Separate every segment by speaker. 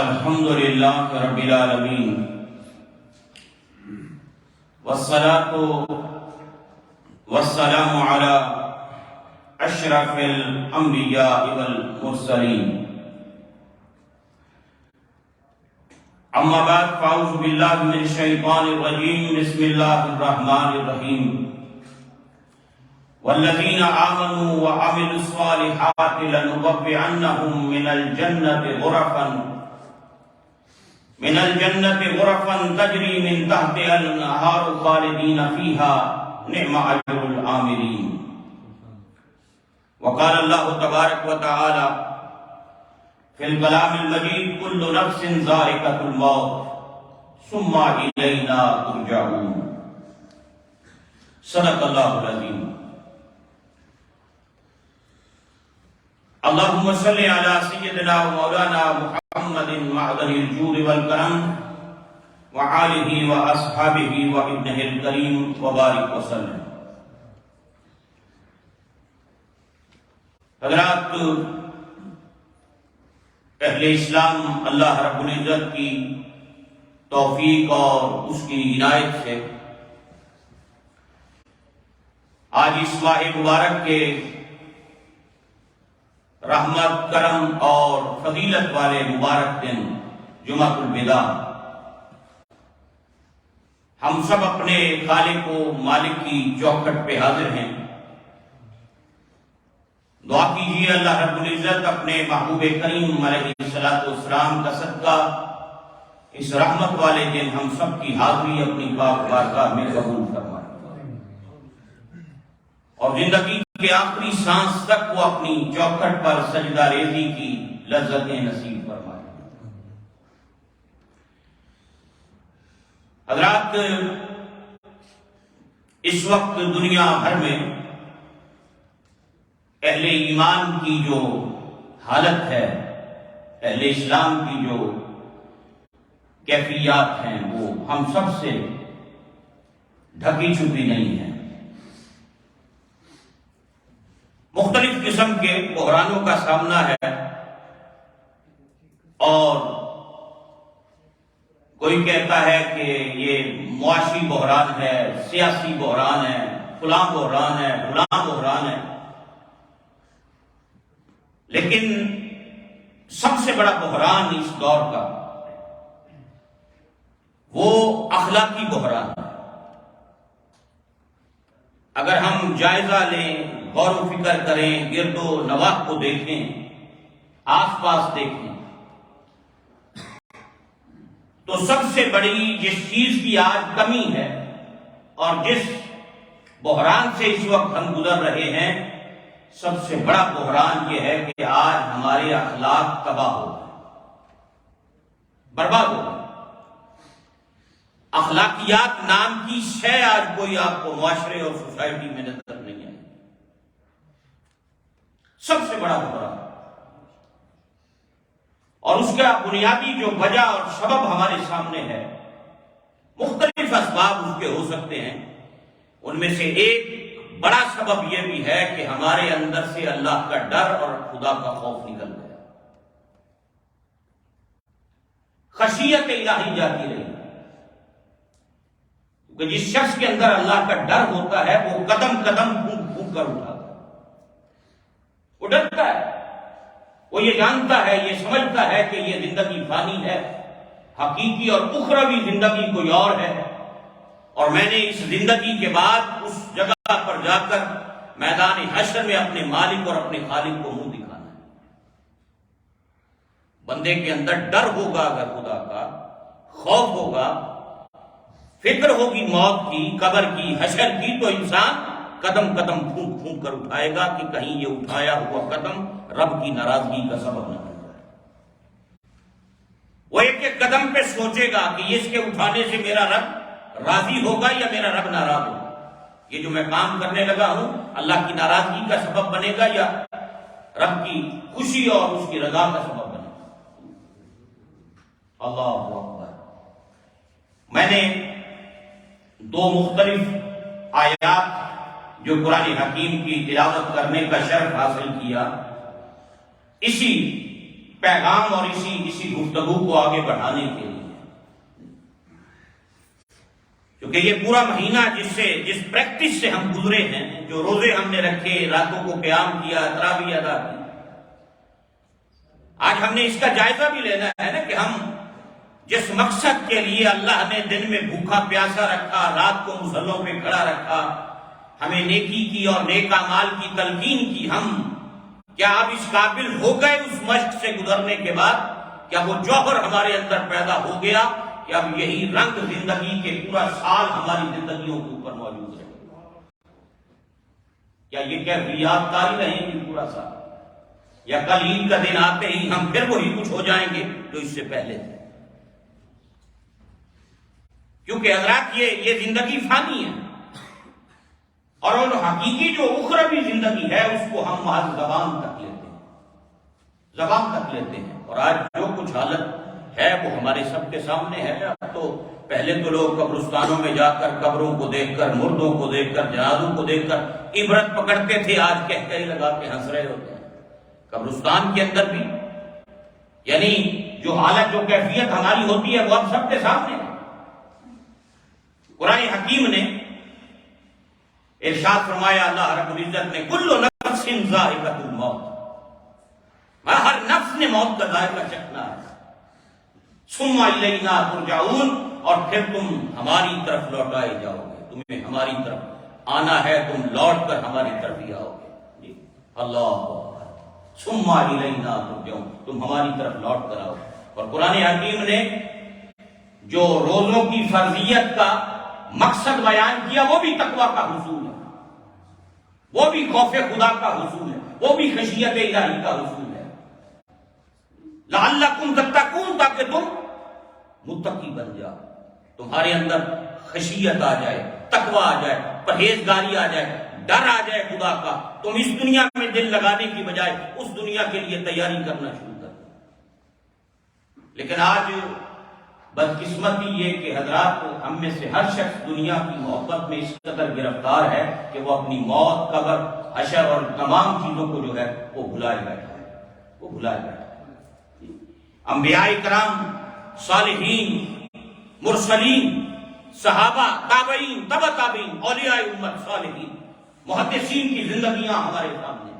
Speaker 1: الحمد للہ رب العالمین والصلاة والسلام علی اشرف الانبیاء والمرسلین اما بعد فاعوذ باللہ من الشیطان الرجیم بسم اللہ الرحمن الرحیم والذین آمنوا وعملوا الصالحات لنبوئنهم من الجنة غرفا تجری من تحتها الانہار خالدین فیہا نعم اجر العاملین. وقال اللہ تبارک وتعالی فی الکلام المجید کل نفس ذائقۃ الموت ثم الینا ترجعون. صدق اللہ العظیم. اللہم صلی علی سیدنا و مولانا محمد معدن الجود والکرم وآلہ و اصحابہ و ابنہ الکریم وبارک وسلم. حضرات اہل اسلام، اللہ رب العزت کی توفیق اور اس کی عنایت سے آج اس ماہ مبارک کے رحمت، کرم اور فضیلت والے مبارک دن جمعۃ الوداع ہم سب اپنے خالق و مالک کی چوکھٹ پہ حاضر ہیں. دعا کیجیے اللہ رب العزت اپنے محبوب کریم علیہ الصلوۃ والسلام کا صدقہ اس رحمت والے دن ہم سب کی حاضری اپنی پاک بارگاہ میں قبول فرمائے اور زندگی کہ آخری سانس تک وہ اپنی چوکھٹ پر سجدہ ریزی کی لذتیں نصیب فرمائے. حضرات، اس وقت دنیا بھر میں اہل ایمان کی جو حالت ہے، اہل اسلام کی جو کیفیات ہیں، وہ ہم سب سے ڈھکی چھپی نہیں ہیں. مختلف قسم کے بحرانوں کا سامنا ہے اور کوئی کہتا ہے کہ یہ معاشی بحران ہے، سیاسی بحران ہے، فلاں بحران ہے، فلاں بحران ہے. لیکن سب سے بڑا بحران اس دور کا وہ اخلاقی بحران ہے. اگر ہم جائزہ لیں، غور و فکر کریں، گرد و نواح کو دیکھیں، آس پاس دیکھیں، تو سب سے بڑی جس چیز کی آج کمی ہے اور جس بحران سے اس وقت ہم گزر رہے ہیں، سب سے بڑا بحران یہ ہے کہ آج ہمارے اخلاق تباہ ہو گئے، برباد ہو گئے. اخلاقیات نام کی شے آج کوئی آپ کو معاشرے اور سوسائٹی میں نظر نہیں آئی. سب سے بڑا بحران، اور اس کا بنیادی جو وجہ اور سبب ہمارے سامنے ہے. مختلف اسباب اس کے ہو سکتے ہیں. ان میں سے ایک بڑا سبب یہ بھی ہے کہ ہمارے اندر سے اللہ کا ڈر اور خدا کا خوف نکل گیا. خشیت الہی جاتی رہی. کہ جس شخص کے اندر اللہ کا ڈر ہوتا ہے وہ قدم قدم پھونک پھونک کر اٹھاتا ہے. وہ ڈرتا ہے، وہ یہ جانتا ہے، یہ سمجھتا ہے کہ یہ زندگی فانی ہے، حقیقی اور اخروی زندگی کوئی اور ہے، اور میں نے اس زندگی کے بعد اس جگہ پر جا کر میدان حشر میں اپنے مالک اور اپنے خالق کو منہ دکھانا ہے. بندے کے اندر ڈر ہوگا، اگر خدا کا خوف ہوگا، فکر ہوگی موت کی، قبر کی، حشر کی، تو انسان قدم قدم پھونک پھونک کر اٹھائے گا کہ کہیں یہ اٹھایا ہوا قدم رب کی ناراضگی کا سبب نہ بن جائے. وہ ایک ایک قدم پہ سوچے گا کہ اس کے اٹھانے سے میرا رب راضی ہوگا یا میرا رب ناراض ہوگا. یہ جو میں کام کرنے لگا ہوں اللہ کی ناراضگی کا سبب بنے گا یا رب کی خوشی اور اس کی رضا کا سبب بنے گا. اللہ اکبر. میں نے دو مختلف آیات جو قرآن حکیم کی تلاوت کرنے کا شرف حاصل کیا، اسی پیغام اور اسی گفتگو کو آگے بڑھانے کے لیے، کیونکہ یہ پورا مہینہ جس پریکٹس سے ہم گزرے ہیں، جو روزے ہم نے رکھے، راتوں کو قیام کیا، تراویح ادا کی، آج ہم نے اس کا جائزہ بھی لینا ہے نا کہ ہم جس مقصد کے لیے اللہ نے دن میں بھوکا پیاسا رکھا، رات کو مصلوں پہ کھڑا رکھا، ہمیں نیکی کی اور نیک اعمال کی تلقین کی، ہم کیا اب اس قابل ہو گئے اس مشق سے گزرنے کے بعد؟ کیا وہ جوہر ہمارے اندر پیدا ہو گیا کہ اب یہی رنگ زندگی کے پورا سال ہماری زندگیوں کے اوپر موجود ہے؟ کیا یہ کیفیات طاری رہیں گی پورا سال، یا کل عید کا دن آتے ہی ہم پھر وہی کچھ ہو جائیں گے جو اس سے پہلے تھے؟ کیونکہ حضرات یہ زندگی فانی ہے، اور وہ حقیقی جو اخروی زندگی ہے اس کو ہم محض زبان تک لیتے ہیں، اور آج جو کچھ حالت ہے وہ ہمارے سب کے سامنے ہے۔ اب تو پہلے تو لوگ قبرستانوں میں جا کر قبروں کو دیکھ کر، مردوں کو دیکھ کر، جنازوں کو دیکھ کر عبرت پکڑتے تھے، آج کہتے ہی لگا کے ہنس رہے ہوتے ہیں۔ قبرستان کے اندر بھی یعنی جو حالت، جو کیفیت ہماری ہوتی ہے وہ اب سب کے سامنے ہے۔ قرآن حکیم نے ارشاد فرمایا، اللہ رب العزت نے، کل نفس ذائقۃ الموت، ہر نفس نے موت کا ذائقہ چکھنا ہے، ثم الینا ترجعون، اور پھر تم ہماری طرف لوٹائے جاؤ گے، تمہیں ہماری طرف آنا ہے، تم لوٹ کر ہماری طرف ہی آؤ گے۔ اللہ ثم الینا ترجعون، تم ہماری طرف لوٹ کر آؤ۔ اور قرآن حکیم نے جو روزوں کی فرضیت کا مقصد بیان کیا وہ بھی تقویٰ کا حصول ہے، وہ بھی خوف خدا کا حصول ہے، وہ بھی خشیت الہی کا حصول ہے۔ لعلکم تتقون، تاکہ تم متقی بن جاؤ، تمہارے اندر خشیت آ جائے، تقویٰ آ جائے، پرہیزگاری آ جائے، ڈر آ جائے خدا کا، تم اس دنیا میں دل لگانے کی بجائے اس دنیا کے لیے تیاری کرنا شروع کر دو۔ لیکن آج بدقسمتی یہ کہ حضرات ہم میں سے ہر شخص دنیا کی محبت میں اس قدر گرفتار ہے کہ وہ اپنی موت، قبر، حشر اور تمام چیزوں کو جو ہے وہ بھلائے بیٹھا ہے۔ انبیاء کرام، صالحین، مرسلین، صحابہ، تابعین، تبع تابعین، اولیاء امت، صالحین، محدثین کی زندگیاں ہمارے سامنے،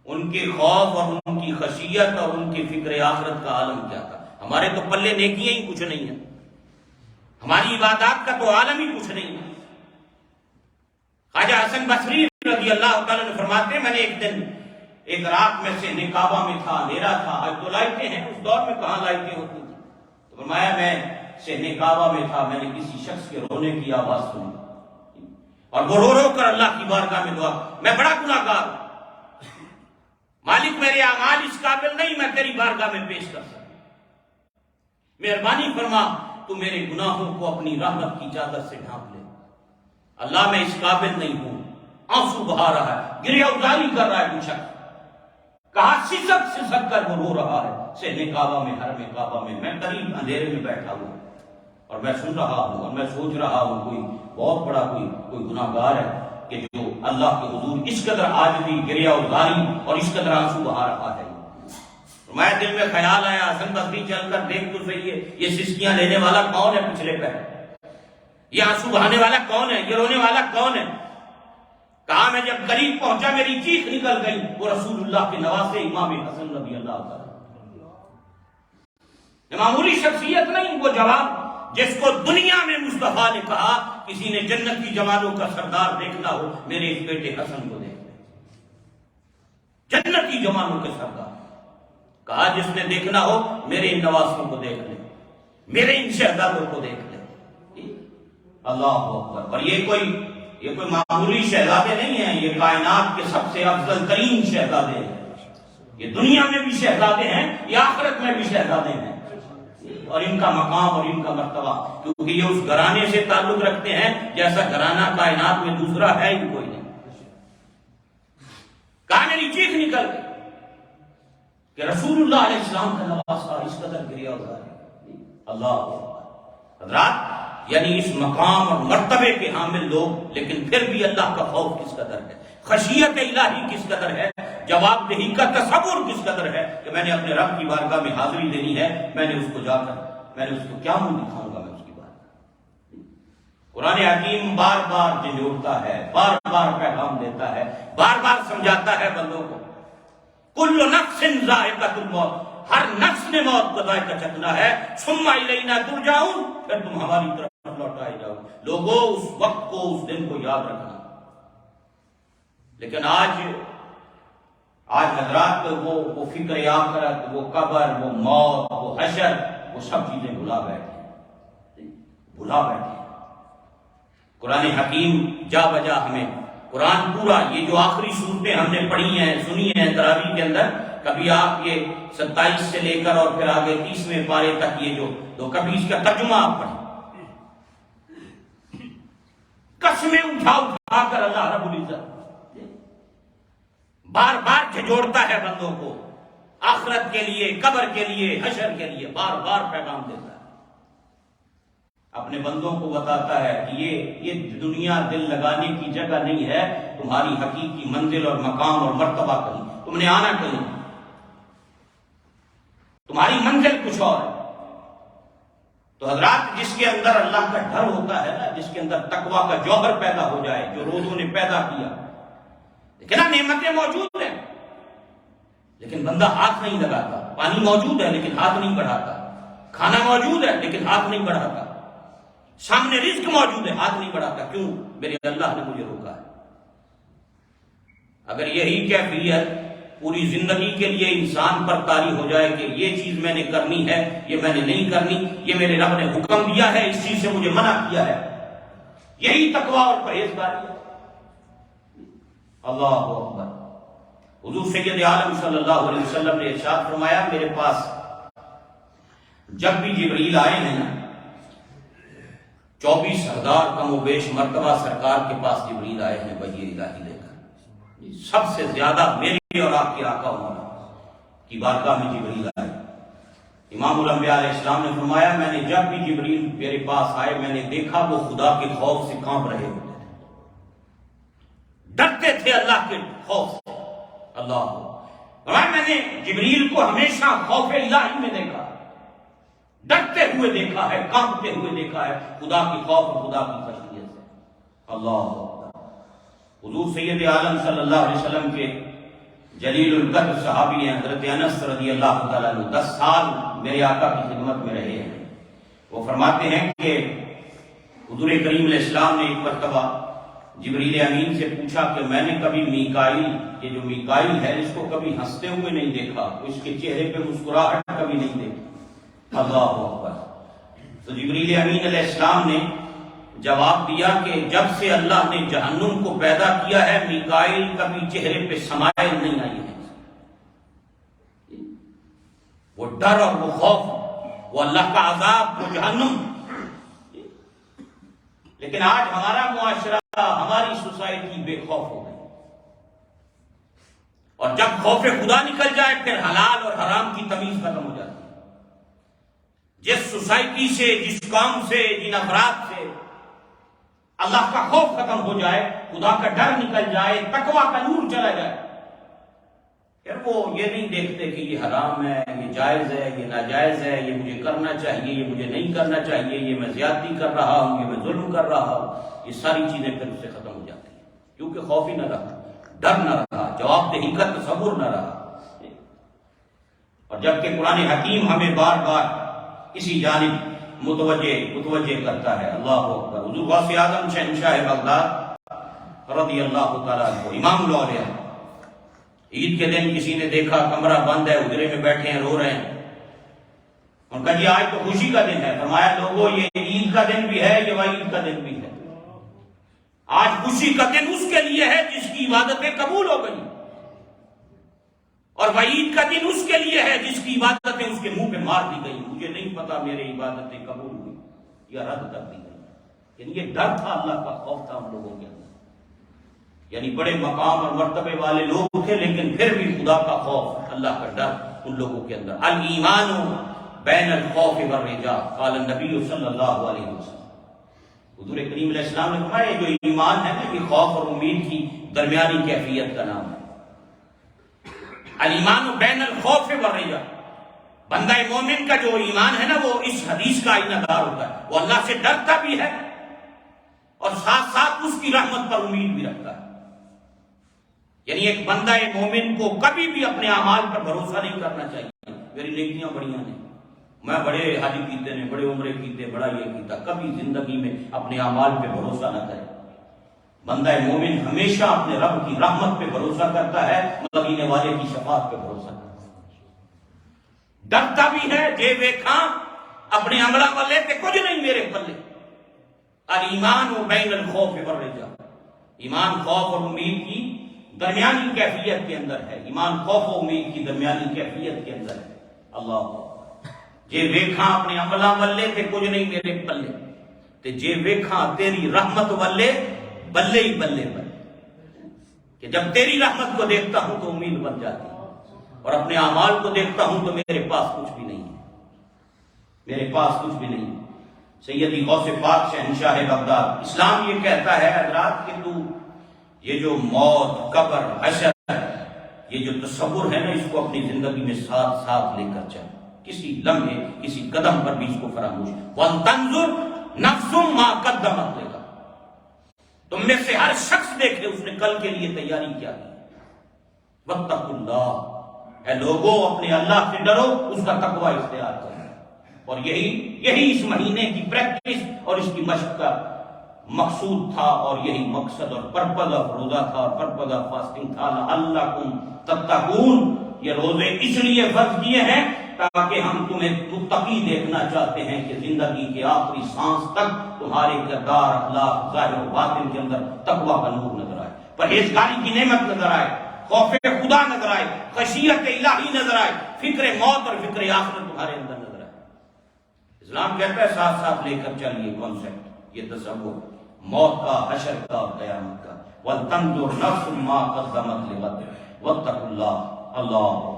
Speaker 1: ان کے خوف اور ان کی خشیت اور ان کی فکر آخرت کا عالم کیا تھا۔ ہمارے تو پلے نیکیاں ہی کچھ نہیں ہیں، ہماری عبادات کا تو عالم ہی کچھ نہیں ہے۔ خواجہ حسن بصری رضی اللہ تعالیٰ نے فرماتے ہیں، میں نے ایک دن ایک رات میں سے کعبہ میں تھا، اندھیرا تھا، آج تو لائٹیں ہیں، اس دور میں کہاں لائٹیں ہوتی تھیں، تو فرمایا میں سے کعبہ میں تھا، میں نے کسی شخص کے رونے کی آواز سنی، اور وہ رو رو کر اللہ کی بارگاہ میں دعا، میں بڑا گناہ گار ہوں، مالک میرے اعمال اس قابل نہیں میں تیری بارگاہ میں پیش کر سکتا، مہربانی فرما تو میرے گناہوں کو اپنی رحمت کی چادر سے ڈھانپ لے، اللہ میں اس قابل نہیں ہوں۔ آنسو بہا رہا ہے، گریہ ازاری کر رہا ہے وہ شخص، کہا سسک کر وہ رو رہا ہے صحن کعبہ میں، حرم کعبہ میں، میں قریب اندھیرے میں بیٹھا ہوں اور میں سن رہا ہوں اور میں سوچ رہا ہوں کوئی بہت بڑا کوئی گناہ گار ہے کہ جو اللہ کے حضور اس قدر عاجزی، گریہ ازاری اور اس قدر آنسو بہا رہا ہے۔ میں دل میں خیال آیا، حسن بصری چل کر دیکھ تو صحیح ہے، یہ سسکیاں لینے والا کون ہے پچھلے پہ، یہ آنسو بہانے والا کون ہے، یہ رونے والا کون ہے؟ کہا میں جب قریب پہنچا میری چیخ نکل گئی، وہ رسول اللہ کے نواسے امام حسن رضی اللہ تعالیٰ، معمولی شخصیت نہیں، وہ جوان جس کو دنیا میں مصطفیٰ نے کہا کسی نے جنت کی جمالوں کا سردار دیکھنا ہو میرے اس بیٹے حسن کو دیکھ لے، جنت کی جمالوں کے سردار، کہا جس نے دیکھنا ہو میرے ان نواسوں کو دیکھ لے، میرے ان شہزادوں کو دیکھ لے۔ اللہ اکبر۔ اور یہ کوئی معمولی شہزادے نہیں ہیں، یہ کائنات کے سب سے افضل ترین شہزادے ہیں، یہ دنیا میں بھی شہزادے ہیں، یہ آخرت میں بھی شہزادے ہیں، اور ان کا مقام اور ان کا مرتبہ، کیونکہ یہ اس گھرانے سے تعلق رکھتے ہیں جیسا گھرانہ کائنات میں دوسرا ہے ہی کوئی نہیں۔ کہا میری چیخ نکل گئی کہ رسول اللہ علیہ السلام کا نواسا اس قدر گریہ ازاری۔ اللہ حضرات، یعنی اس مقام اور مرتبے کے حامل لوگ، لیکن پھر بھی اللہ کا خوف کس قدر ہے، خشیت الہی کس قدر ہے، جواب دہی کا تصور کس قدر ہے کہ میں نے اپنے رب کی بارگاہ میں حاضری دینی ہے، میں نے اس کو جا کر میں نے اس کو کیا منہ دکھاؤں گا میں اس کی بات۔ قرآن حکیم بار بار جھنجھوڑتا ہے، بار بار پیغام دیتا ہے، بار بار سمجھاتا ہے بندوں کو، کل نفس ذائقۃ الموت، ہر نفس نے موت کا ذائقہ چکھنا ہے، ثم الینا ترجعون، پھر تم ہماری طرف لوٹائے جاؤ۔ لوگوں اس وقت کو، اس دن کو یاد رکھنا۔ لیکن آج حضرات وہ فکر آخرت، وہ قبر، وہ موت، وہ حشر، وہ سب چیزیں بھلا بیٹھے۔ قرآن حکیم جا بجا ہمیں، قرآن پورا، یہ جو آخری صورتیں ہم نے پڑھی ہیں، سنی ہیں تراویح کے اندر، کبھی آپ یہ 27 سے لے کر اور پھر آگے 30ویں پارے تک یہ جو کبھی اس کا ترجمہ آپ پڑھیں، قسمیں اٹھا کر اللہ رب العزت بار بار جھنجھوڑتا ہے بندوں کو، آخرت کے لیے، قبر کے لیے، حشر کے لیے بار بار پیغام دیتا ہے، اپنے بندوں کو بتاتا ہے کہ یہ دنیا دل لگانے کی جگہ نہیں ہے، تمہاری حقیقی منزل اور مقام اور مرتبہ کہیں، تم نے آنا کہیں، تمہاری منزل کچھ اور ہے۔ تو حضرات، جس کے اندر اللہ کا ڈر ہوتا ہے نا، جس کے اندر تقویٰ کا جوہر پیدا ہو جائے، جو روزوں نے پیدا کیا، لیکن نعمتیں موجود ہیں لیکن بندہ ہاتھ نہیں لگاتا، پانی موجود ہے لیکن ہاتھ نہیں بڑھاتا، کھانا موجود ہے لیکن ہاتھ نہیں بڑھاتا، سامنے رزق موجود ہے، ہاتھ نہیں بڑھاتا، کیوں؟ میرے اللہ نے مجھے روکا ہے۔ اگر یہی کیفیت پوری زندگی کے لیے انسان پر طاری ہو جائے کہ یہ چیز میں نے کرنی ہے، یہ میں نے نہیں کرنی، یہ میرے رب نے حکم دیا ہے، اس چیز سے مجھے منع کیا ہے، یہی تقویٰ اور پرہیزگاری ہے۔ اللہ اکبر۔ حضور سید عالم صلی اللہ علیہ وسلم نے ارشاد فرمایا، میرے پاس جب بھی جبریل آئے ہیں نا، 24,000 کم و بیش مرتبہ سرکار کے پاس جبریل آئے ہیں وحی الہی لے کر، سب سے زیادہ میری اور آپ کے آقا مولا کی بارگاہ میں جبریل آئے۔ امام الانبیاء علیہ السلام نے فرمایا، میں نے جب بھی جبریل میرے پاس آئے، میں نے دیکھا وہ خدا کے خوف سے کانپ رہے ہوتے تھے، ڈرتے تھے اللہ کے خوف سے۔ اللہ فرمایا، میں نے جبریل کو ہمیشہ خوف الہی میں دیکھا، ڈرتے ہوئے دیکھا ہے، کانپتے ہوئے دیکھا ہے، خدا کی خوف اور خدا کی خشیت سے۔ اللہ حضور سید عالم صلی اللہ علیہ وسلم کے جلیل القدر صحابی ہیں حضرت انس رضی اللہ تعالیٰ عنہ، 10 سال میرے آقا کی خدمت میں رہے ہیں۔ وہ فرماتے ہیں کہ حضور کریم علیہ السلام نے ایک مرتبہ جبریل امین سے پوچھا کہ میں نے کبھی میکائیل، یہ جو میکائیل ہے، اس کو کبھی ہنستے ہوئے نہیں دیکھا، اس کے چہرے پہ مسکراہٹ کبھی نہیں دیکھی۔ اللہ اکبر۔ تو جبریل امین علیہ السلام نے جواب دیا کہ جب سے اللہ نے جہنم کو پیدا کیا ہے، میکائیل کبھی چہرے پہ سمائل نہیں آئی ہے۔ وہ ڈر اور وہ خوف، وہ اللہ کا عذاب، وہ جہنم۔ لیکن آج ہمارا معاشرہ، ہماری سوسائٹی بے خوف ہو گئی، اور جب خوف خدا نکل جائے پھر حلال اور حرام کی تمیز ختم ہو جاتی ہے۔ جس سوسائٹی سے، جس قوم سے، جن افراد سے اللہ کا خوف ختم ہو جائے، خدا کا ڈر نکل جائے، تقویٰ کا نور چلا جائے، پھر وہ یہ نہیں دیکھتے کہ یہ حرام ہے، یہ جائز ہے، یہ ناجائز ہے، یہ مجھے کرنا چاہیے، یہ مجھے نہیں کرنا چاہیے، یہ میں زیادتی کر رہا ہوں، یہ میں ظلم کر رہا ہوں، یہ ساری چیزیں پھر اس سے ختم ہو جاتی ہیں، کیونکہ خوف ہی نہ رہا، ڈر نہ رہا، جواب دہی کا تصور نہ رہا۔ اور جبکہ قرآن حکیم ہمیں بار بار اسی جانب متوجہ کرتا ہے۔ اللہ اکبر۔ حضور غوث اعظم شہنشاہ بغداد رضی اللہ تعالیٰ عنہ، امام الاولیاء، عید کے دن کسی نے دیکھا کمرہ بند ہے، اجرے میں بیٹھے ہیں، رو رہے ہیں، ان کا جی آج تو خوشی کا دن ہے۔ فرمایا، لوگوں یہ عید کا دن بھی ہے، یہ وعید کا دن بھی ہے۔ آج خوشی کا دن اس کے لیے ہے جس کی عبادتیں قبول ہو گئی، اور وعید کا دن اس کے لیے ہے جس کی عبادتیں اس کے منہ پہ مار دی گئی، مجھے نہیں پتا میری عبادتیں قبول ہوئی یا رد کر دی گئی۔ یعنی یہ ڈر تھا، اللہ کا خوف تھا ان لوگوں کے اندر، یعنی بڑے مقام اور مرتبے والے لوگ تھے لیکن پھر بھی خدا کا خوف، اللہ کا ڈر ان لوگوں کے اندر۔ الایمان بین الخوف والرجاء، قال النبی صلی اللہ علیہ وسلم۔ حضور کریم علیہ السلام نے فرمایا، جو ایمان ہے نا، یہ خوف اور امید کی درمیانی کیفیت کا نام ہے۔ الایمان بین الخوف والرجا، بندہ مومن کا جو ایمان ہے نا وہ اس حدیث کا آئینہ دار ہوتا ہے، وہ اللہ سے ڈرتا بھی ہے اور ساتھ ساتھ اس کی رحمت پر امید بھی رکھتا ہے۔ یعنی ایک بندہ مومن کو کبھی بھی اپنے اعمال پر بھروسہ نہیں کرنا چاہیے، میری نیکیاں بڑیاں ہیں، میں بڑے حج کیتے نے، بڑے عمرے کیتے، بڑا یہ کیتا، کبھی زندگی میں اپنے اعمال پہ بھروسہ نہ کرے۔ بندہ مومن ہمیشہ اپنے رب کی رحمت پہ بھروسہ کرتا ہے، مدینے والے کی شفاعت پہ بھروسہ کرتا ہے، ڈرتا بھی ہے جے ویکھاں اپنے عملہ والے تے کچھ نہیں میرے پلے۔ الایمان بین الخوف والرجا، ایمان خوف اور امید کی درمیانی کیفیت کے اندر ہے، ایمان خوف و امید کی درمیانی کیفیت کے اندر ہے۔ اللہ جے ویکھاں اپنے عملہ والے تے کچھ نہیں میرے پلے، تے جے ویکھاں تیری رحمت والے بلے ہی بلے بلے، کہ جب تیری رحمت کو دیکھتا ہوں تو امید بن جاتی ہے، اور اپنے اعمال کو دیکھتا ہوں تو میرے پاس کچھ بھی نہیں ہے، میرے پاس کچھ بھی نہیں ہے۔ سیدی غوث پاک شہنشاہ بغداد، اسلام یہ کہتا ہے حضرات کہ تو یہ جو موت، قبر، حشر، یہ جو تصور ہے نا، اس کو اپنی زندگی میں ساتھ ساتھ لے کر چل، کسی لمحے کسی قدم پر بھی اس کو فراموش۔ وَانْتَنْظُرْ نَفْسٌ مَا قَدَّمَتْ لِغَدٍ، تم میں سے ہر شخص دیکھے اس نے کل کے لیے تیاری کیا کی۔ وَاتَّقُوا اللَّهَ، اے لوگوں اپنے اللہ سے ڈرو، اس کا تقوی اختیار کرو۔ اور یہی اس مہینے کی پریکٹس اور اس کی مشق کا مقصود تھا، اور یہی مقصد اور پرپز آف روزہ تھا اور پرپز آف فاسٹنگ تھا۔ لعلکم تتقون، یہ روزے اس لیے فرض کیے ہیں تاکہ ہم تمہیں متقی دیکھنا چاہتے ہیں کہ زندگی کے آخری سانس تک تمہارے کردار، اخلاق، ظاہر و باطن کے اندر تقویٰ کا نور نظر آئے، پرہیزگاری کی نعمت نظر آئے، خوف خدا نظر آئے، خشیت الہی نظر آئے، فکر موت اور فکر آخرت تمہارے اندر نظر آئے۔ اسلام کہتا ہے ساتھ ساتھ لے کر چلیے کانسیپٹ، یہ تصور موت کا، حشر کا اور قیامت کا۔ وَلْتَنْظُرْ نَفْسٌ مَا قَدَّمَتْ لِغَدٍ وَاتَّقُوا اللَّهَ۔ اللہ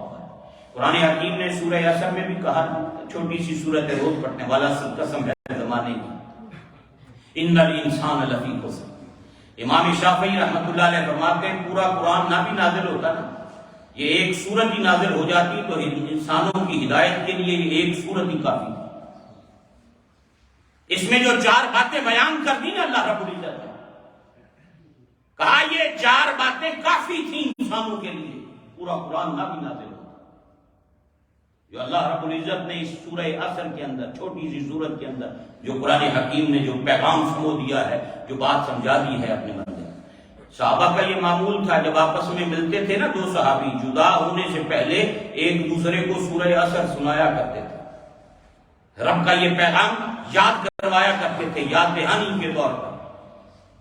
Speaker 1: قرآن حکیم نے سورہ یاسر میں بھی کہا، چھوٹی سی سورت ہے روز پڑھنے والا، سب قسم ہے زمانے کی، ان الانسان لفی خسر۔ امام شافعی رحمۃ اللہ علیہ فرماتے ہیں پورا قرآن نہ بھی نازل ہوتا نا، یہ ایک سورت ہی نازل ہو جاتی تو انسانوں کی ہدایت کے لیے یہ ایک سورت ہی کافی۔ اس میں جو 4 باتیں بیان کر دی نا اللہ رب العزت نے، کہا یہ 4 باتیں کافی تھیں انسانوں کے لیے، پورا قرآن نہ بھی نازل ہوتا۔ جو اللہ رب العزت نے اس سورہ عصر کے اندر، چھوٹی سی سورت کے اندر، جو قرآن حکیم نے جو پیغام سمو دیا ہے، جو بات سمجھا دی ہے اپنے بندے۔ صحابہ کا یہ معمول تھا، جب آپس میں ملتے تھے نا 2 صحابی، جدا ہونے سے پہلے ایک دوسرے کو سورہ عصر سنایا کرتے تھے، رب کا یہ پیغام یاد کروایا کرتے تھے، یاد دہانی کے طور پر،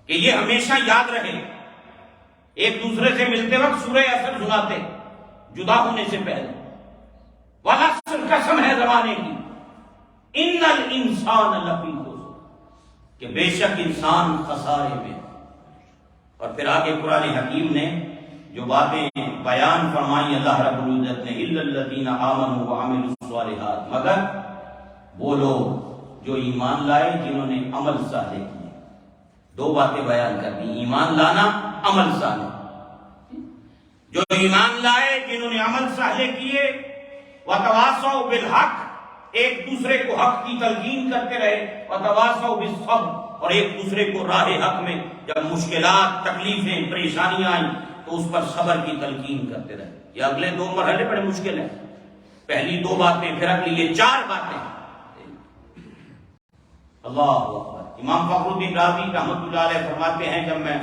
Speaker 1: کہ یہ ہمیشہ یاد رہے۔ ایک دوسرے سے ملتے وقت سورہ عصر سناتے، جدا ہونے سے پہلے۔ وَالْعَصْرِ، قسم ہے زمانے کی، ان الانسان لفی خسر، کہ بے شک انسان خسارے میں۔ اور پھر آگے قرآن حکیم نے جو باتیں بیان فرمائی اللہ رب العزت نے، اِلَّا الَّذِينَ آمَنُوا وَعَمِلُوا الصَّالِحَاتِ، مگر وہ لوگ جو ایمان لائے جنہوں نے عمل صالح کیے۔ 2 باتیں بیان کر دی، ایمان لانا، عمل صالح۔ جو ایمان لائے جنہوں نے عمل صالح کیے، وَتَوَاصَوْا بِالْحَقِّ، ایک دوسرے کو حق کی تلقین کرتے رہے، وَتَوَاصَوْا بِالصَّبْرِ، اور ایک دوسرے کو راہ حق میں جب مشکلات، تکلیفیں، پریشانیاں آئیں تو اس پر صبر کی تلقین کرتے رہے۔ یہ اگلے 2 مرحلے بڑے مشکل ہیں، پہلی 2 باتیں، پھر اگلی یہ 4 باتیں۔ اللہ اکبر۔ امام فخر الدین رازی رحمۃ اللہ علیہ فرماتے ہیں جب میں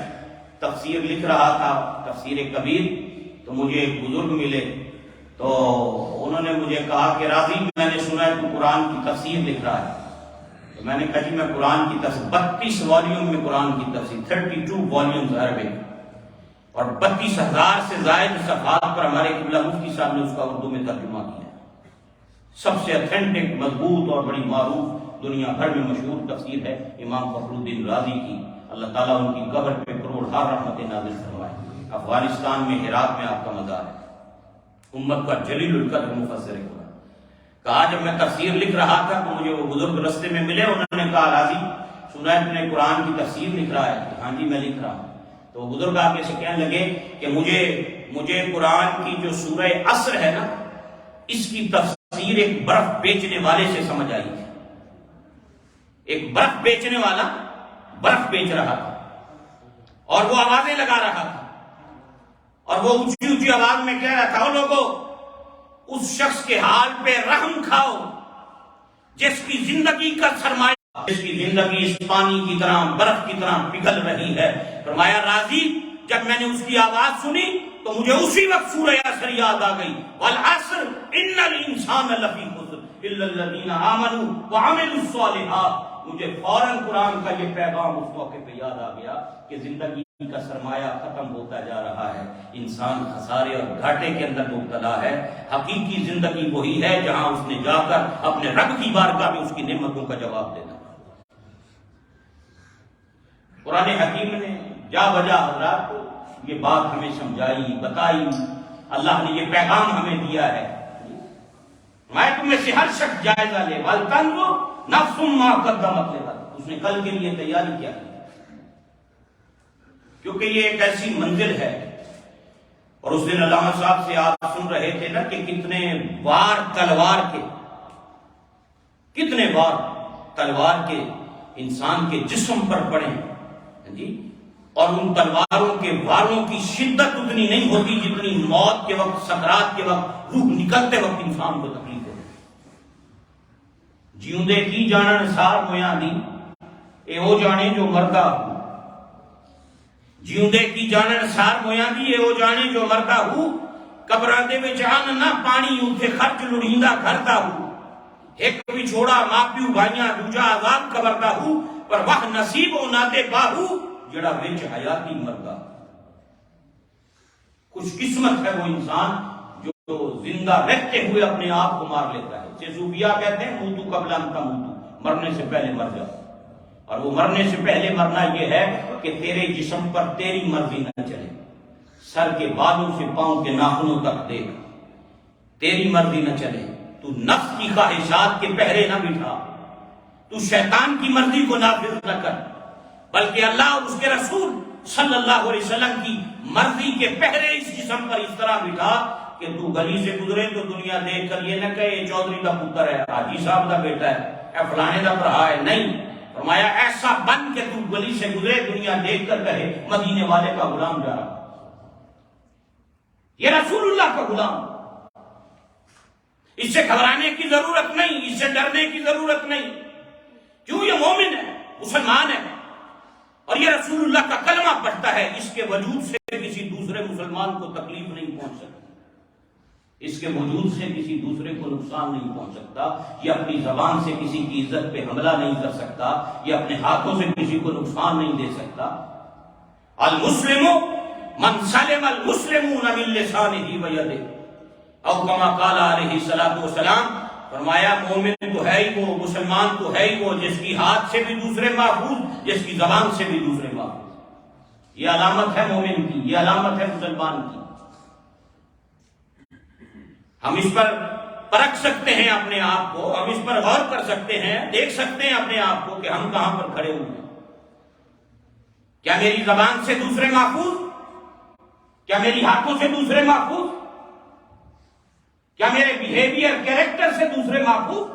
Speaker 1: تفسیر لکھ رہا تھا، تفسیر کبیر، تو مجھے ایک بزرگ ملے، تو انہوں نے مجھے کہا کہ راضی میں نے سنا ہے تو قرآن کی تفسیر لکھ رہا ہے۔ تو میں نے کہا جی میں قرآن کی تفسیر 32 والیوم میں قرآن کی تفسیر، 32 والیومز عربک، اور 32,000 سے زائد صفحات پر ہمارے قبلہ مفتی صاحب نے اس کا اردو میں ترجمہ کیا۔ سب سے اتھینٹک، مضبوط اور بڑی معروف، دنیا بھر میں مشہور تفسیر ہے امام فخر الدین رازی کی۔ اللہ تعالیٰ ان کی قبر پہ کروڑہا رحمتیں نازل فرمائے۔ افغانستان میں ہرات میں آپ کا مزار ہے، امت کا جلیل القدر مفسر قرآن۔ کہا جب میں تفسیر لکھ رہا تھا تو مجھے وہ بزرگ رستے میں ملے، انہوں نے کہا راضی سنا ہے تم نے قرآن کی تفسیر لکھ رہا ہے؟ ہاں جی میں لکھ رہا ہوں۔ تو بزرگ آگے سے کہنے لگے کہ مجھے قرآن کی جو سورہ عصر ہے نا، اس کی تفسیر ایک برف بیچنے والے سے سمجھ آئی تھی۔ ایک برف بیچنے والا برف بیچ رہا تھا اور وہ آوازیں لگا رہا تھا اور وہ اونچی اونچی آواز میں کہہ رہا تھا، او لوگو، اس شخص کے حال پہ رحم کھاؤ جس کی زندگی کا سرمایہ، جس کی زندگی اس پانی کی طرح، برف کی طرح پگھل رہی ہے۔ فرمایا راضی، جب میں نے اس کی آواز سنی تو مجھے اسی وقت سورہ عصر یاد آ گئی، والعصر ان الانسان لفی خسر الا الذین آمنوا وعملوا الصالحات۔ مجھے فوراً قرآن کا یہ پیغام اس موقع پہ یاد آ گیا کہ زندگی کا سرمایہ ختم ہوتا جا رہا ہے، انسان خسارے اور گھاٹے کے اندر مبتلا ہے۔ حقیقی زندگی وہی ہے جہاں اس نے جا کر اپنے رب کی بارگاہ میں اس کی نعمتوں کا جواب دینا۔ قرآن حکیم نے جا بجا حضرات کو یہ بات ہمیں سمجھائی، بتائی، اللہ نے یہ پیغام ہمیں دیا ہے، میں تمہیں سے ہر شخص جائزہ لے، وَلْتَنْظُرْ نَفْسٌ مَا قَدَّمَتْ لِغَدٍ، اس نے کل کے لیے تیاری کیا کی، کیونکہ یہ ایک ایسی منزل ہے۔ اور اس دن علامہ صاحب سے آپ سن رہے تھے نا کہ کتنے وار تلوار کے انسان کے جسم پر پڑے جی، اور ان تلواروں کے واروں کی شدت اتنی نہیں ہوتی جتنی موت کے وقت، سکرات کے وقت، روح نکلتے وقت انسان کو تکلیف ہوتی۔ جیوندے کی جانن سار مویاں دی، اے او جانے جو مردہ ہو، جیوندے کی جانن سار مویاں دی، اے او جانے جو مردہ ہو، قبراں دے وچ آن نہ پانی اوتھے خرچ لڑیندا گھردا ہو، ایک بھی چھوڑا ماں پیو بھائیاں دوجا عذاب قبردہ ہو، پر وہ نصیب ہونا دے باہو جڑا وچ حیاتی مردہ۔ خوش قسمت ہے وہ انسان جو زندہ رہتے ہوئے اپنے آپ کو مار لیتا ہے۔ سے صوفیاء کہتے ہیں موتو قبل ان تموتو، مرنے سے پہلے مر جاؤ۔ اور وہ مرنے سے پہلے مرنا یہ ہے کہ تیرے جسم پر تیری مرضی نہ چلے، سر کے بالوں سے پاؤں کے ناخنوں تک دیکھ، تیری مرضی نہ چلے، تو نفس کی خواہشات کے پہرے نہ بٹھا، تو شیطان کی مرضی کو نافذ نہ کر، بلکہ اللہ اور اس کے رسول صلی اللہ علیہ وسلم کی مرضی کے پہرے اس جسم پر اس طرح بٹھا کہ تو گلی سے گزرے تو دنیا دیکھ کر یہ نہ کہے یہ چودھری کا پتر ہے، حاجی صاحب کا بیٹا ہے، اے فلانے کا بھرا ہے، نہیں، فرمایا ایسا بن کہ تو گلی سے گزرے دنیا دیکھ کر کہے مدینے والے کا غلام جا رہا، یہ رسول اللہ کا غلام۔ اس سے گھبرانے کی ضرورت نہیں، اس سے ڈرنے کی ضرورت نہیں، کیوں؟ یہ مومن ہے، مسلمان ہے، اور یہ رسول اللہ کا کلمہ پڑھتا ہے، اس کے وجود سے کسی دوسرے مسلمان کو تکلیف نہیں پہنچ سکتی، اس کے وجود سے کسی دوسرے کو نقصان نہیں پہنچ سکتا، یہ اپنی زبان سے کسی کی عزت پہ حملہ نہیں کر سکتا، یہ اپنے ہاتھوں سے کسی کو نقصان نہیں دے سکتا۔ المسلم من سلم المسلمون من لسانہ ویدہ، او کما قال علیہ الصلوۃ والسلام، فرمایا مومن تو ہے ہی وہ، مسلمان تو ہے ہی وہ جس کی ہاتھ سے بھی دوسرے محفوظ، جس کی زبان سے بھی دوسرے محفوظ۔ یہ علامت ہے مومن کی، یہ علامت ہے مسلمان کی۔ ہم اس پر پرکھ سکتے ہیں اپنے آپ کو، ہم اس پر غور کر سکتے ہیں، دیکھ سکتے ہیں اپنے آپ کو کہ ہم کہاں پر کھڑے ہوئے ہیں۔ کیا میری زبان سے دوسرے محفوظ؟ کیا میری ہاتھوں سے دوسرے محفوظ؟ کیا میرے بیہیویئر، کیریکٹر سے دوسرے محفوظ؟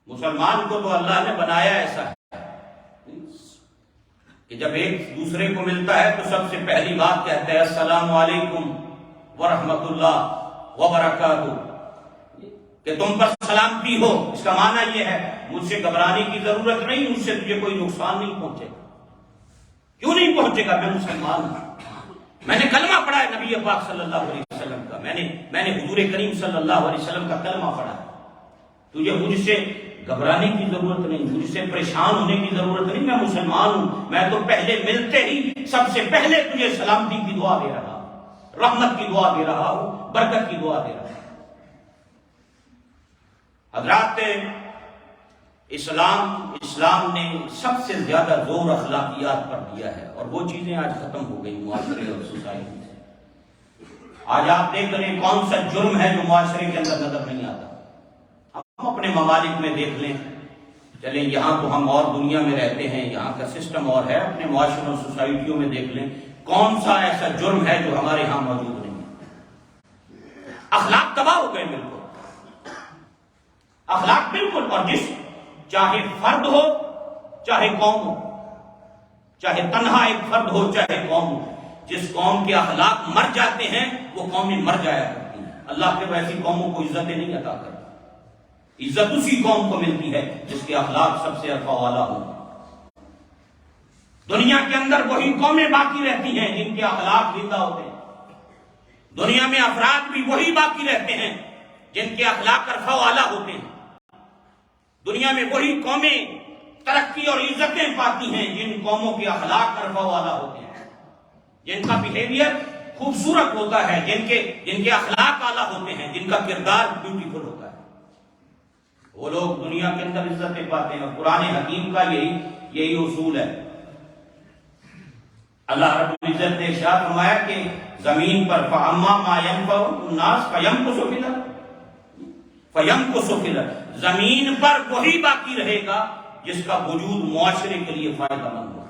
Speaker 1: مسلمان کو تو اللہ نے بنایا ایسا ہے کہ جب ایک دوسرے کو ملتا ہے تو سب سے پہلی بات کہتے ہیں السلام علیکم ورحمۃ اللہ وبرکاتہ، کہ تم پر سلامتی ہو۔ اس کا معنی یہ ہے مجھ سے گھبرانے کی ضرورت نہیں، مجھ سے تجھے کوئی نقصان نہیں پہنچے گا۔ کیوں نہیں پہنچے گا؟ میں مسلمان ہوں، میں نے کلمہ پڑھا ہے نبی پاک صلی اللہ علیہ وسلم کا، میں نے حضور کریم صلی اللہ علیہ وسلم کا کلمہ پڑھا ہے۔ تجھے مجھ سے گھبرانے کی ضرورت نہیں، مجھ سے پریشان ہونے کی ضرورت نہیں، میں مسلمان ہوں۔ میں تو پہلے ملتے ہی سب سے پہلے تجھے سلامتی کی دعا دے رہا ہوں، رحمت کی دعا دے رہا ہوں، برکت کی دعا دے رہا ہوں۔ حضرات، اسلام نے سب سے زیادہ زور اخلاقیات پر دیا ہے، اور وہ چیزیں آج ختم ہو گئی معاشرے اور سوسائٹی سے۔ آج آپ دیکھ لیں کون سا جرم ہے جو معاشرے کے اندر نظر نہیں آتا۔ ہم اپنے ممالک میں دیکھ لیں، چلیں یہاں تو ہم اور دنیا میں رہتے ہیں، یہاں کا سسٹم اور ہے، اپنے معاشروں اور سوسائٹیوں میں دیکھ لیں کون سا ایسا جرم ہے جو ہمارے ہاں موجود نہیں ہے۔ اخلاق تباہ ہو گئے بالکل، اخلاق بالکل۔ اور چاہے فرد ہو چاہے قوم ہو، چاہے تنہا ایک فرد ہو چاہے قوم ہو، جس قوم کے اخلاق مر جاتے ہیں وہ قومیں مر جایا کرتی ہیں۔ اللہ کے ایسی قوموں کو عزتیں نہیں عطا کرتا، عزت اسی قوم کو ملتی ہے جس کے اخلاق سب سے عرفہ والا ہو۔ دنیا کے اندر وہی قومیں باقی رہتی ہیں جن کے اخلاق زندہ ہوتے ہیں، دنیا میں افراد بھی وہی باقی رہتے ہیں جن کے اخلاق عرفہ والا ہوتے ہیں، دنیا میں وہی قومیں ترقی اور عزتیں پاتی ہیں جن قوموں کے اخلاق عرفہ والا ہوتے ہیں، جن کا بیہیویئر خوبصورت ہوتا ہے، جن کے اخلاق اعلیٰ ہوتے ہیں، جن کا کردار بیوٹیفل ہوتا ہے، وہ لوگ دنیا کے اندر عزتیں پاتے ہیں۔ اور قرآن حکیم کا یہی اصول ہے۔ اللہ رب العزت نے ارشاد فرمایا کہ زمین پر فَأَمَّا مَا يَنفَعُ النَّاسَ فَيَمْكُثُ فِي الْأَرْضِ فَيَمْكُثُ فِي الْأَرْضِ، زمین پر وہی باقی رہے گا جس کا وجود معاشرے کے لیے فائدہ مند ہو۔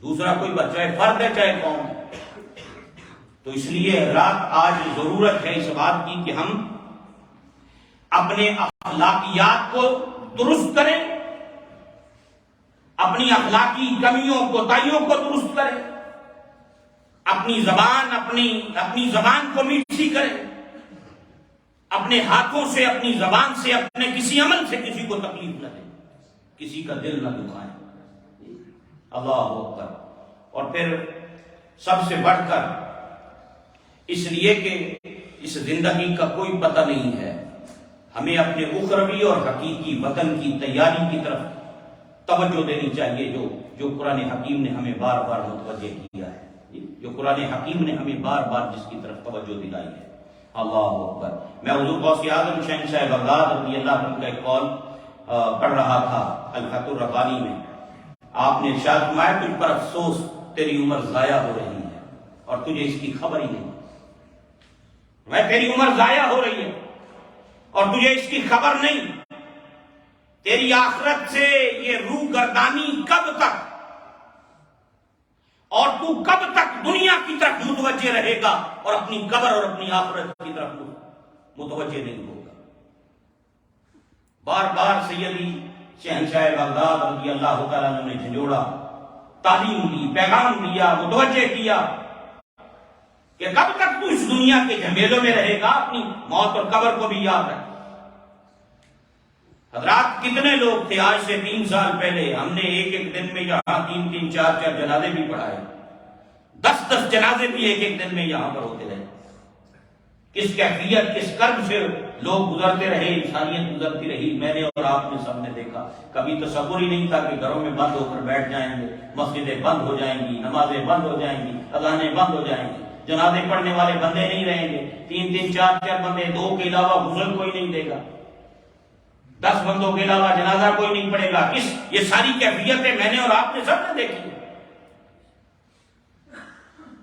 Speaker 1: دوسرا کوئی بچہ ہے، فرد ہے چاہے قوم ہے۔ تو اس لیے رات آج ضرورت ہے اس بات کی کہ ہم اپنے اخلاقیات کو درست کریں، اپنی اخلاقی کمیوں کوتاہیوں کو درست کریں، اپنی زبان کو میٹھی کریں، اپنے ہاتھوں سے اپنی زبان سے اپنے کسی عمل سے کسی کو تکلیف نہ دیں، کسی کا دل نہ دکھائیں۔ اللہ اکبر۔ اور پھر سب سے بڑھ کر اس لیے کہ اس زندگی کا کوئی پتہ نہیں ہے، ہمیں اپنے اخروی اور حقیقی وطن کی تیاری کی طرف توجہ دینی چاہیے، جو قرآن حکیم نے ہمیں بار بار متوجہ کیا ہے، جو قرآن حکیم نے ہمیں بار بار جس کی طرف توجہ دلائی ہے۔ اللہ اکبر۔ میں حضور غوث اعظم شہنشاہ بغداد رضی اللہ عنہ کا ایک قول پڑھ رہا تھا الفتح الربانی میں۔ آپ نے ارشاد فرمایا تجھ پر افسوس، تیری عمر ضائع ہو رہی ہے اور تجھے اس کی خبر ہی نہیں۔ میں تیری عمر ضائع ہو رہی ہے اور تجھے اس کی خبر نہیں، تیری آخرت سے یہ روح گردانی کب تک، اور تو کب تک دنیا کی طرف متوجہ رہے گا اور اپنی قبر اور اپنی آخرت کی طرف متوجہ نہیں ہوگا۔ بار بار سیدی شہنشاہ بغداد رضی اللہ تعالیٰ عنہ نے جھنجھوڑا، تعلیم دی، پیغام دیا، متوجہ کیا کہ کب تک تو اس دنیا کے جھمیلوں میں رہے گا، اپنی موت اور قبر کو بھی یاد رکھ۔ حضرات کتنے لوگ تھے آج سے 3 سال پہلے، ہم نے ایک دن میں یہاں 3 4 جنازے بھی پڑھائے، 10 جنازے بھی ایک دن میں یہاں پر ہوتے رہے۔ کس کیفیت کس کرب سے لوگ گزرتے رہے، انسانیت گزرتی رہی۔ میں نے اور آپ نے سب نے دیکھا، کبھی تصور ہی نہیں تھا کہ گھروں میں بند ہو کر بیٹھ جائیں گے، مسجدیں بند ہو جائیں گی، نمازیں بند ہو جائیں گی، اذانیں بند ہو جائیں گی، جنازے پڑھنے والے بندے نہیں رہیں گے، 3 4 بندے، 2 کے علاوہ غسل کوئی نہیں دے گا، 10 بندوں کے علاوہ جنازہ کوئی نہیں پڑے گا۔ یہ ساری کیفیتیں میں نے اور آپ نے سب نے دیکھی۔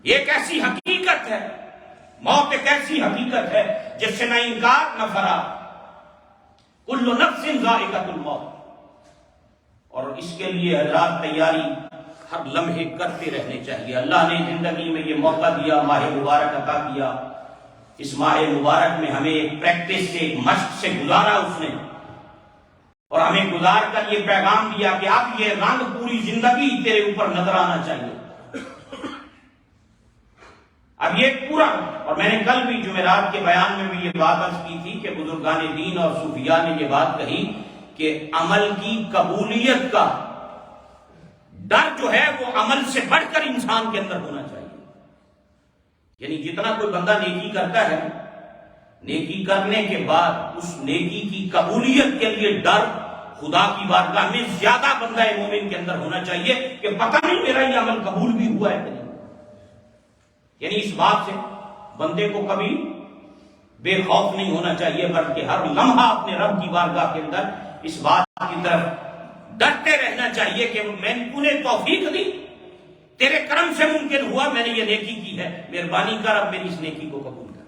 Speaker 1: یہ ایک ایسی حقیقت ہے، موت ایک ایسی حقیقت ہے جس سے نہ انکار نہ فرار، کل نفس ذائقۃ الموت۔ اور اس کے لیے حضرات تیاری ہر لمحے کرتے رہنے چاہیے۔ اللہ نے زندگی میں یہ موقع دیا، ماہ مبارک عطا کیا، اس ماہ مبارک میں ہمیں ایک پریکٹس سے، ایک مشق سے گزارا اس نے، اور ہمیں گزار کر یہ پیغام دیا کہ اب یہ رنگ پوری زندگی تیرے اوپر نظر آنا چاہیے۔ اب یہ پورا، اور میں نے کل بھی جمعرات کے بیان میں بھی یہ بات عرض کی تھی کہ بزرگان دین اور صوفیاء نے یہ بات کہی کہ عمل کی قبولیت کا ڈر جو ہے وہ عمل سے بڑھ کر انسان کے اندر ہونا چاہیے۔ یعنی جتنا کوئی بندہ نیکی کرتا ہے، نیکی کرنے کے بعد اس نیکی کی قبولیت کے لیے ڈر خدا کی بارگاہ میں زیادہ بندہ مومن کے اندر ہونا چاہیے کہ پتہ نہیں میرا یہ عمل قبول بھی ہوا ہے کہ نہیں۔ یعنی اس بات سے بندے کو کبھی بے خوف نہیں ہونا چاہیے، بلکہ ہر لمحہ اپنے رب کی بارگاہ کے اندر اس بات کی طرف ڈرتے رہنا چاہیے کہ تو نے توفیق دی، تیرے کرم سے ممکن ہوا، میں نے یہ نیکی کی ہے، مہربانی کر اب میری اس نیکی کو قبول کر،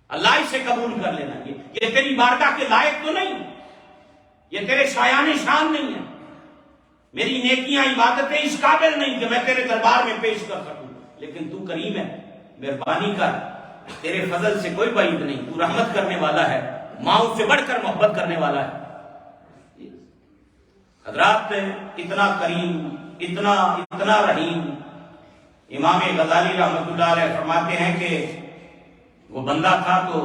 Speaker 1: اللہ اسے قبول کر لینا، یہ تیری بارگاہ کے لائق تو نہیں، یہ تیرے شایان شان نہیں ہے، میری نیکیاں عبادتیں اس قابل نہیں کہ میں تیرے دربار میں پیش کر سکوں، لیکن تو کریم ہے، مہربانی کر، تیرے فضل سے کوئی بعید نہیں، تو رحمت کرنے والا ہے، ماؤں سے بڑھ کر محبت کرنے والا ہے۔ حضرات اتنا کریم، اتنا رحیم، امام غزالی رحمۃ اللہ علیہ فرماتے ہیں کہ وہ بندہ تھا تو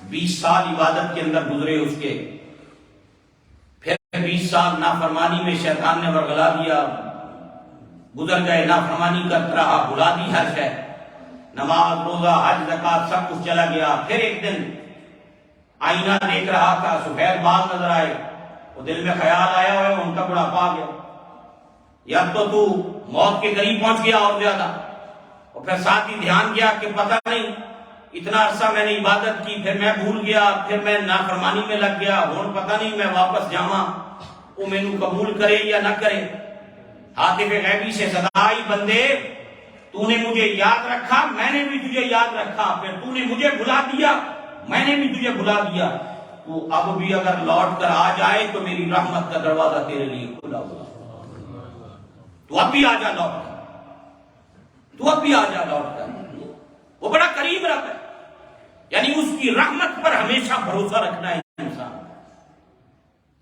Speaker 1: 20 سال عبادت کے اندر گزرے اس کے، پھر 20 سال نافرمانی میں شیطان نے ورگلا دیا، گزر گئے، نافرمانی کرتا رہا، بھلا دی ہر شے، نماز روزہ حج زکات سب کچھ چلا گیا۔ پھر ایک دن آئینہ دیکھ رہا تھا، سفید بال نظر آئے، وہ دل میں خیال آیا ہوئے ان کا بڑھاپا آ گیا، یا تو موت کے قریب پہنچ گیا اور زیادہ، اور پھر ساتھ ہی دھیان کیا کہ پتہ نہیں اتنا عرصہ میں نے عبادت کی، پھر میں بھول گیا، پھر میں نافرمانی میں لگ گیا، ہون پتہ نہیں میں واپس جاواں وہ مینوں قبول کرے یا نہ کرے۔ ہاتف غیبی سے صدا آئی، بندے تو نے مجھے یاد رکھا، میں نے بھی تجھے یاد رکھا، پھر تو نے مجھے بھلا دیا، میں نے بھی تجھے بھلا دیا، تو اب بھی اگر لوٹ کر آ جائے تو میری رحمت کا دروازہ تیرے لیے کھلا ہوا، تو اب بھی آ جا لوٹ کر، تو اب بھی آ جا لوٹ کر۔ وہ بڑا قریب رب ہے، یعنی اس کی رحمت پر ہمیشہ بھروسہ رکھنا ہے انسان،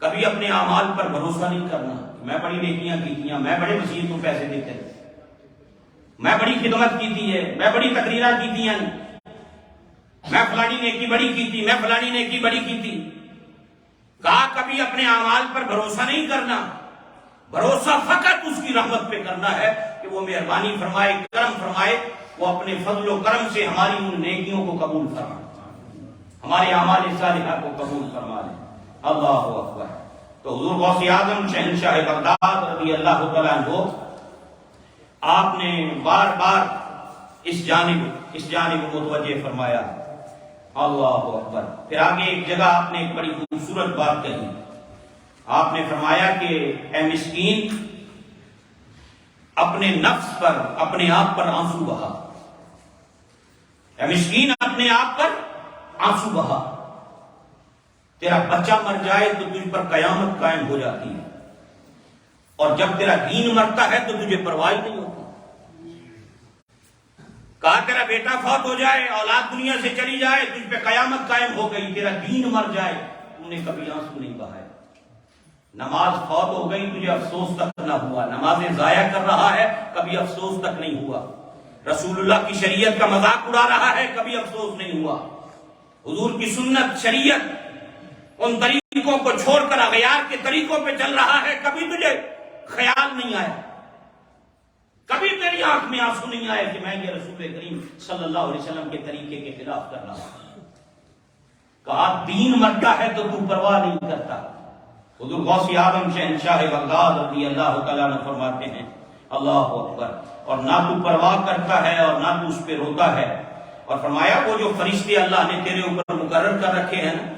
Speaker 1: کبھی اپنے اعمال پر بھروسہ نہیں کرنا، میں بڑی نیکیاں کی تھیں، میں بڑے مسیح کو پیسے دیتے ہیں، میں بڑی خدمت کی تھی ہے، میں بڑی تقریرات کی تھی ہیں، میں فلانی نیکی بڑی کی تھی، میں فلانی نیکی بڑی کی تھی۔ کہا کبھی اپنے اعمال پر بھروسہ نہیں کرنا، بھروسہ فقط اس کی رحمت پہ کرنا ہے کہ وہ مہربانی فرمائے، کرم فرمائے، وہ اپنے فضل و کرم سے ہماری ان نیکیوں کو قبول فرمائے، ہمارے اعمال صالحہ کو قبول فرما لے۔ اللہ اکبر۔ تو حضور غوث اعظم شہنشاہ بغداد رضی اللہ تعالیٰ عنہ، آپ نے بار بار اس جانب متوجہ فرمایا۔ اللہ اکبر۔ پھر آگے ایک جگہ آپ نے ایک بڑی خوبصورت بات کہی، آپ نے فرمایا کہ اے مسکین، اپنے نفس پر، اپنے آپ پر آنسو بہا، اے مسکین اپنے آپ پر آنسو بہا، تیرا بچہ مر جائے تو تجھ پر قیامت قائم ہو جاتی ہے، اور جب تیرا دین مرتا ہے تو تجھے پرواہ نہیں ہوتی۔ کہا تیرا بیٹا فوت ہو جائے، اولاد دنیا سے چلی جائے، تجھ پہ قیامت قائم ہو گئی، تیرا دین مر جائے، تم نے کبھی آنسو نہیں بہائے۔ نماز فوت ہو گئی، تجھے افسوس تک نہ ہوا، نمازیں ضائع کر رہا ہے، کبھی افسوس تک نہیں ہوا، رسول اللہ کی شریعت کا مذاق اڑا رہا ہے، کبھی افسوس نہیں ہوا، حضور کی سنت شریعت ان طریقوں کو چھوڑ کر اغیار کے طریقوں پہ چل رہا ہے، کبھی تجھے خیال نہیں آیا، کبھی تیری آنکھ میں آنسو نہیں آئے کہ میں یہ رسول کریم صلی اللہ علیہ وسلم کے طریقے کے خلاف کر رہا ہوں۔ کہا دین مرتا ہے تو تو پرواہ نہیں کرتا۔ حضور غوث اعظم شہنشاہ بغداد رضی اللہ تعالیٰ عنہ فرماتے ہیں، اللہ اکبر، اور نہ تو پرواہ کرتا ہے اور نہ تو اس پہ روتا ہے، اور فرمایا وہ جو فرشتے اللہ نے تیرے اوپر مقرر کر رکھے ہیں نا،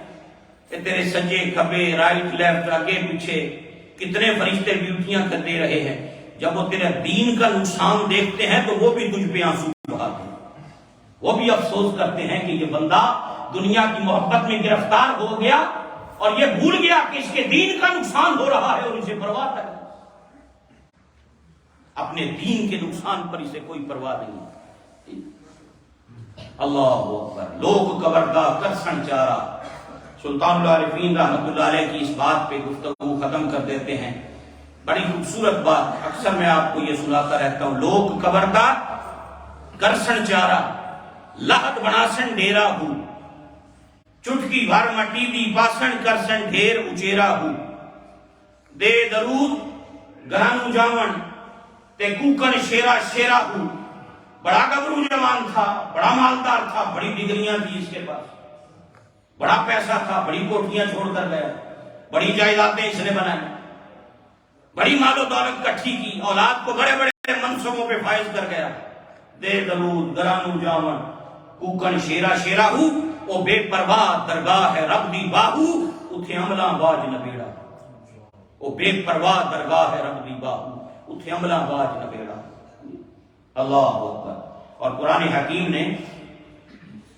Speaker 1: کہ تیرے سجے کھبے، رائٹ لیفٹ، آگے پیچھے کتنے فرشتے ڈیوٹیاں کرتے رہے ہیں، جب وہ تیرے دین کا نقصان دیکھتے ہیں تو وہ بھی تجھ پہ آنسو بہاتے ہیں، وہ بھی افسوس کرتے ہیں کہ یہ بندہ دنیا کی محبت میں گرفتار ہو گیا اور یہ بھول گیا کہ اس کے دین کا نقصان ہو رہا ہے اور اسے پرواہ تک نہیں، اپنے دین کے نقصان پر اسے کوئی پرواہ نہیں۔ اللہ اکبر۔ لوگ کبردہ کرسن چارہ، سلطان العارفین رحمۃ اللہ علیہ کی اس بات پہ گفتگو ختم کر دیتے ہیں، بڑی خوبصورت بات، اکثر میں آپ کو یہ سناتا رہتا ہوں، لوگ کبردہ کرسن چارہ، لہت بناسن ڈیرا ہوں، چٹکی بھر مٹی دی پاسن کرسن ڈھیر اچیرا ہوں، دے درود گرانو جاون تے کوکن شیرا شیرا ہوں۔ بڑا گبرو جوان تھا، بڑا مالدار تھا، بڑی ڈگریاں تھی اس کے پاس، بڑا پیسہ تھا، بڑی کوٹھیاں چھوڑ کر گیا، بڑی جائیدادیں اس نے بنائی، بڑی مال و دولت کٹھی کی، اولاد کو بڑے بڑے منصبوں پہ فائز کر گیا، دے درود گرانو جاون کوکن شیرا شیرا ہوں، او بے پرواہ درگاہ ہے رب دی باہو، اتھے عملاں باج نبیڑا، او بے پرواہ درگاہ ہے رب دی باہو، اتھے عملاں باج نبیڑا۔ اللہ اکبر۔ اور قرآن حکیم نے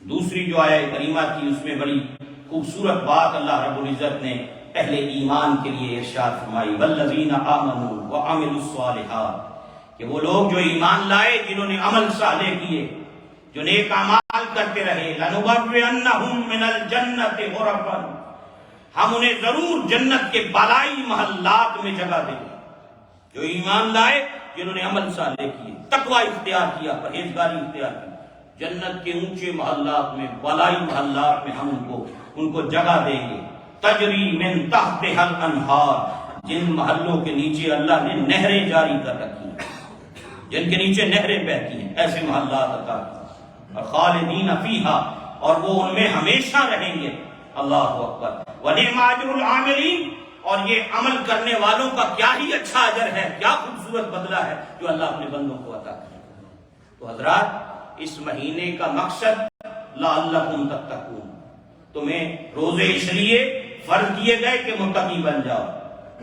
Speaker 1: دوسری جو آیہ کریمہ تھی اس میں بڑی خوبصورت بات اللہ رب العزت نے اہل ایمان کے لیے ارشاد فرمائی والذین آمنوا وعملوا الصالحات، کہ وہ لوگ جو ایمان لائے، جنہوں نے عمل صالح کیے، جو نیک اعمال کرتے رہے، لنبوئنہم من الجنۃ غرفا، ہم انہیں ضرور جنت کے بالائی محلات میں جگہ دیں گے۔ جو ایمان لائے، جنہوں نے عمل صالح کیے، تقوی اختیار کیا، پرہیزگاری اختیار کی، جنت کے اونچے محلات میں، بالائی محلات میں ہم ان کو جگہ دیں گے۔ تجری من تحتها الانہار، جن محلوں کے نیچے اللہ نے نہریں جاری کر رکھی ہیں، جن کے نیچے نہریں بہتی ہیں، ایسے محلات عطا کیے۔ اور خالدین فیہا، اور وہ ان میں ہمیشہ رہیں گے۔ اللہ اکبر۔ ونعم اجر العاملین، اور یہ عمل کرنے والوں کا کیا ہی اچھا اجر ہے، کیا خوبصورت بدلہ ہے جو اللہ اپنے بندوں کو عطا کرے۔ تو حضرات، اس مہینے کا مقصد لعلکم تتقون، تمہیں روزے اس لیے فرض کیے گئے کہ متقی بن جاؤ۔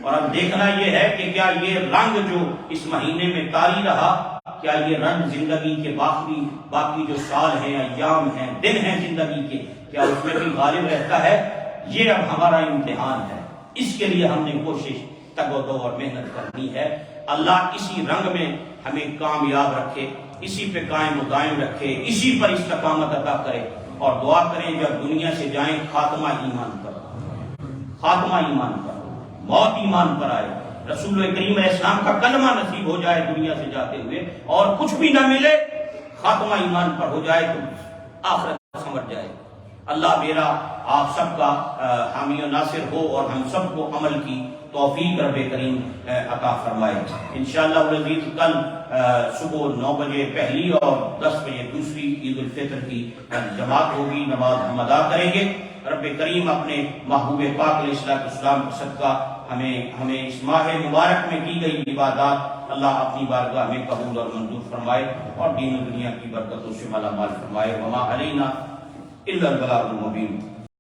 Speaker 1: اور اب دیکھنا یہ ہے کہ کیا یہ رنگ جو اس مہینے میں طاری رہا، کیا یہ رنگ زندگی کے باقی جو سال ہیں، ایام ہیں، دن ہیں زندگی کے، کیا اس میں بھی غالب رہتا ہے؟ یہ اب ہمارا امتحان ہے۔ اس کے لیے ہم نے کوشش، تگ و دو اور محنت کرنی ہے۔ اللہ اسی رنگ میں ہمیں کامیاب رکھے، اسی پہ قائم و دائم رکھے، اسی پر استقامت عطا کرے، اور دعا کریں جب دنیا سے جائیں خاتمہ ایمان پر، خاتمہ ایمان پر، موت ایمان پر آئے، رسول کریم علیہ السلام کا کلمہ نصیب ہو جائے دنیا سے جاتے ہوئے، اور کچھ بھی نہ ملے، خاتمہ ایمان پر ہو جائے تو آخرت سمجھ جائے۔ اللہ میرا آپ سب کا حامی و ناصر ہو، اور ہم سب کو عمل کی توفیق رب کریم عطا فرمائے۔ انشاءاللہ العزیز کل صبح 9 بجے پہلی اور 10 بجے دوسری عید الفطر کی جماعت ہوگی، نماز ہم ادا کریں گے۔ رب کریم اپنے محبوب پاک علیہ السلام کا صدقہ ہمیں اس ماہ مبارک میں کی گئی عبادات اللہ اپنی بارگاہ میں قبول اور منظور فرمائے، اور دین و دنیا کی برکتوں سے مالا مال فرمائے۔ وما علینا الا البلاغ المبین۔